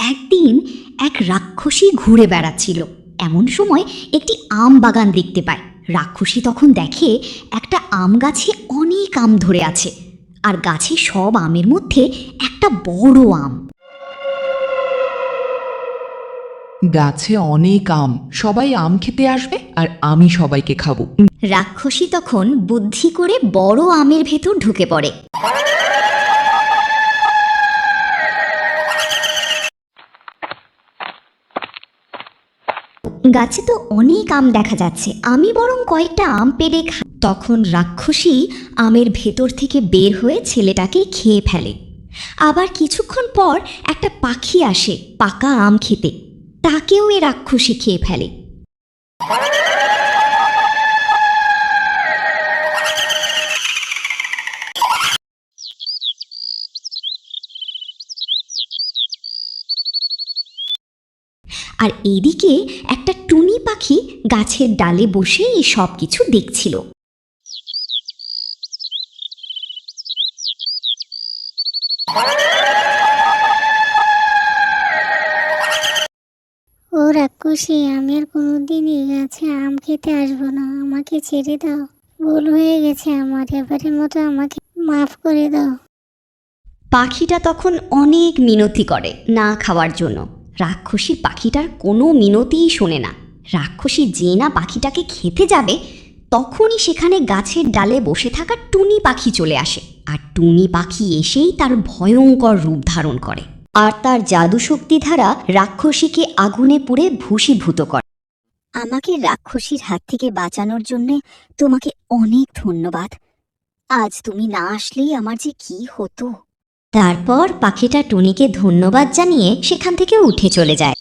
একদিন এক রাক্ষসী ঘুরে বেড়াচ্ছিল। এমন সময় একটি আম বাগান দেখতে পায়। রাক্ষসী তখন দেখে একটা আম গাছে অনেক আম ধরে আছে, আর গাছে সব আমের মধ্যে একটা বড় আম। গাছে অনেক আম, সবাই আম খেতে আসবে আর আমি সবাইকে খাবো। রাক্ষসী তখন বুদ্ধি করে বড় আমের ভেতর ঢুকে পড়ে। গাছে তো অনেক আম দেখা যাচ্ছে, আমি বরং কয়েকটা আম পেড়ে খাই। তখন রাক্ষসী আমের ভেতর থেকে বের হয়ে ছেলেটাকে খেয়ে ফেলে। আবার কিছুক্ষণ পর একটা পাখি আসে পাকা আম খেতে, তাকেও এ রাক্ষসী খেয়ে ফেলে। আর এদিকে একটা টুনি পাখি গাছের ডালে বসে এই সব কিছু দেখছিল। ও রাক্ষসী, আমি আর কোনোদিন এই গাছে আম খেতে আসবো না, আমাকে ছেড়ে দাও। ভুল হয়ে গেছে আমার, এবারের মতো আমাকে মাফ করে দাও। পাখিটা তখন অনেক মিনতি করে না খাওয়ার জন্য। রাক্ষসী পাখিটার কোনো মিনতিই শোনে না। রাক্ষসী যে না পাখিটাকে খেতে যাবে, তখনই সেখানে গাছের ডালে বসে থাকা টুনি পাখি চলে আসে। আর টুনি পাখি এসেই তার ভয়ঙ্কর রূপ ধারণ করে, আর তার জাদু শক্তি দ্বারা রাক্ষসীকে আগুনে পুড়ে ভূষীভূত করে। আমাকে রাক্ষসীর হাত থেকে বাঁচানোর জন্য তোমাকে অনেক ধন্যবাদ। আজ তুমি না আসলেই আমার যে কি হতো। তারপর পাখিটা টুনিকে ধন্যবাদ জানিয়ে সেখান থেকে উঠে চলে যায়।